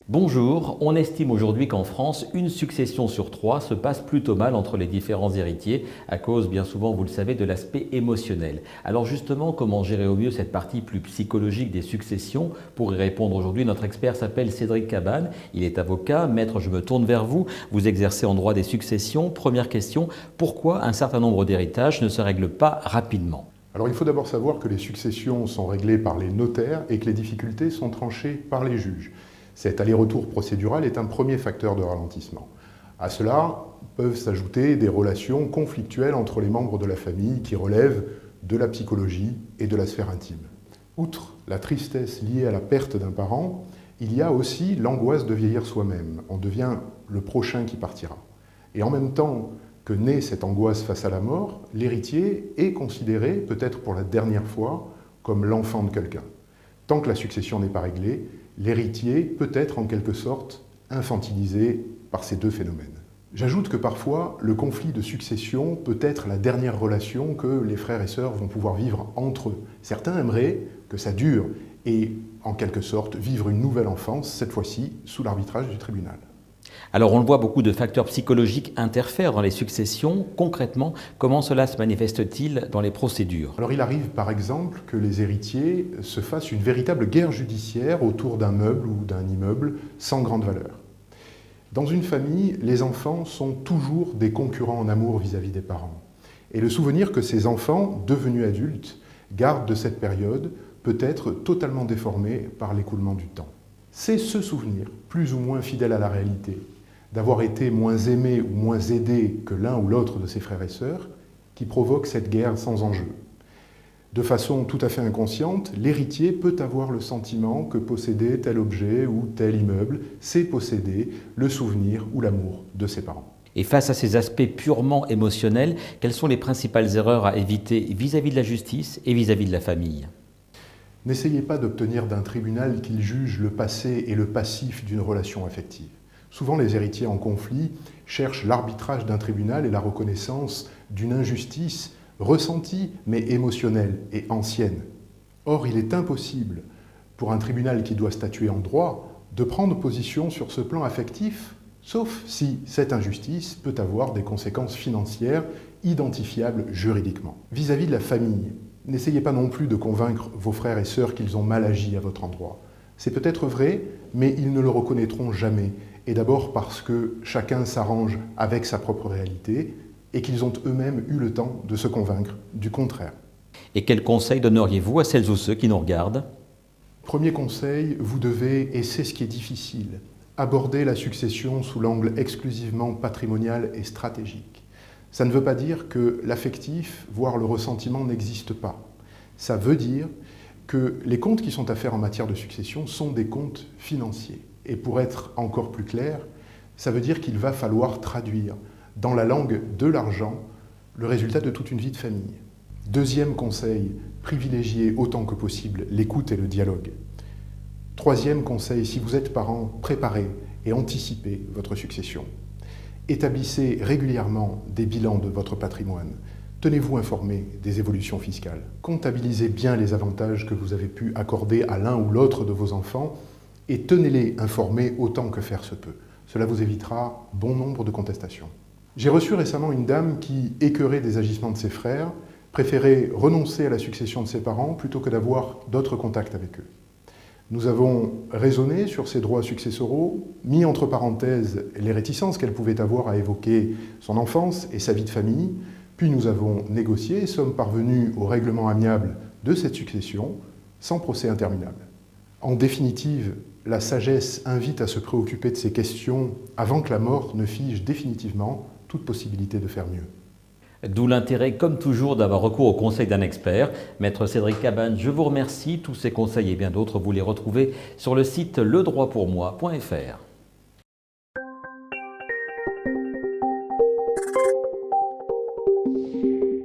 Bonjour, on estime aujourd'hui qu'en France, une succession sur trois se passe plutôt mal entre les différents héritiers, à cause bien souvent, vous le savez, de l'aspect émotionnel. Alors justement, comment gérer au mieux cette partie plus psychologique des successions? Pour y répondre aujourd'hui, notre expert s'appelle Cédric Cabane, il est avocat. Maître, je me tourne vers vous, vous exercez en droit des successions. Première question, pourquoi un certain nombre d'héritages ne se règlent pas rapidement? Alors il faut d'abord savoir que les successions sont réglées par les notaires et que les difficultés sont tranchées par les juges. Cet aller-retour procédural est un premier facteur de ralentissement. À cela peuvent s'ajouter des relations conflictuelles entre les membres de la famille qui relèvent de la psychologie et de la sphère intime. Outre la tristesse liée à la perte d'un parent, il y a aussi l'angoisse de vieillir soi-même. On devient le prochain qui partira. Et en même temps que naît cette angoisse face à la mort, l'héritier est considéré, peut-être pour la dernière fois, comme l'enfant de quelqu'un. Tant que la succession n'est pas réglée, l'héritier peut être en quelque sorte infantilisé par ces deux phénomènes. J'ajoute que parfois, le conflit de succession peut être la dernière relation que les frères et sœurs vont pouvoir vivre entre eux. Certains aimeraient que ça dure et, en quelque sorte, vivre une nouvelle enfance, cette fois-ci sous l'arbitrage du tribunal. Alors on le voit, beaucoup de facteurs psychologiques interfèrent dans les successions. Concrètement, comment cela se manifeste-t-il dans les procédures? Alors il arrive par exemple que les héritiers se fassent une véritable guerre judiciaire autour d'un meuble ou d'un immeuble sans grande valeur. Dans une famille, les enfants sont toujours des concurrents en amour vis-à-vis des parents. Et le souvenir que ces enfants, devenus adultes, gardent de cette période peut être totalement déformé par l'écoulement du temps. C'est ce souvenir, plus ou moins fidèle à la réalité, d'avoir été moins aimé ou moins aidé que l'un ou l'autre de ses frères et sœurs, qui provoque cette guerre sans enjeu. De façon tout à fait inconsciente, l'héritier peut avoir le sentiment que posséder tel objet ou tel immeuble, c'est posséder le souvenir ou l'amour de ses parents. Et face à ces aspects purement émotionnels, quelles sont les principales erreurs à éviter vis-à-vis de la justice et vis-à-vis de la famille? N'essayez pas d'obtenir d'un tribunal qu'il juge le passé et le passif d'une relation affective. Souvent, les héritiers en conflit cherchent l'arbitrage d'un tribunal et la reconnaissance d'une injustice ressentie mais émotionnelle et ancienne. Or, il est impossible pour un tribunal qui doit statuer en droit de prendre position sur ce plan affectif, sauf si cette injustice peut avoir des conséquences financières identifiables juridiquement. Vis-à-vis de la famille, n'essayez pas non plus de convaincre vos frères et sœurs qu'ils ont mal agi à votre endroit. C'est peut-être vrai, mais ils ne le reconnaîtront jamais. Et d'abord parce que chacun s'arrange avec sa propre réalité et qu'ils ont eux-mêmes eu le temps de se convaincre du contraire. Et quels conseils donneriez-vous à celles ou ceux qui nous regardent? Premier conseil, vous devez, et c'est ce qui est difficile, aborder la succession sous l'angle exclusivement patrimonial et stratégique. Ça ne veut pas dire que l'affectif, voire le ressentiment, n'existe pas. Ça veut dire que les comptes qui sont à faire en matière de succession sont des comptes financiers. Et pour être encore plus clair, ça veut dire qu'il va falloir traduire dans la langue de l'argent le résultat de toute une vie de famille. Deuxième conseil, privilégiez autant que possible l'écoute et le dialogue. Troisième conseil, si vous êtes parent, préparez et anticipez votre succession. Établissez régulièrement des bilans de votre patrimoine. Tenez-vous informé des évolutions fiscales. Comptabilisez bien les avantages que vous avez pu accorder à l'un ou l'autre de vos enfants et tenez-les informés autant que faire se peut. Cela vous évitera bon nombre de contestations. J'ai reçu récemment une dame qui, écœurée des agissements de ses frères, préférait renoncer à la succession de ses parents plutôt que d'avoir d'autres contacts avec eux. Nous avons raisonné sur ses droits successoraux, mis entre parenthèses les réticences qu'elle pouvait avoir à évoquer son enfance et sa vie de famille, puis nous avons négocié et sommes parvenus au règlement amiable de cette succession sans procès interminable. En définitive, la sagesse invite à se préoccuper de ces questions avant que la mort ne fige définitivement toute possibilité de faire mieux. D'où l'intérêt, comme toujours, d'avoir recours au conseil d'un expert. Maître Cédric Cabane, je vous remercie. Tous ces conseils et bien d'autres, vous les retrouvez sur le site ledroitpourmoi.fr.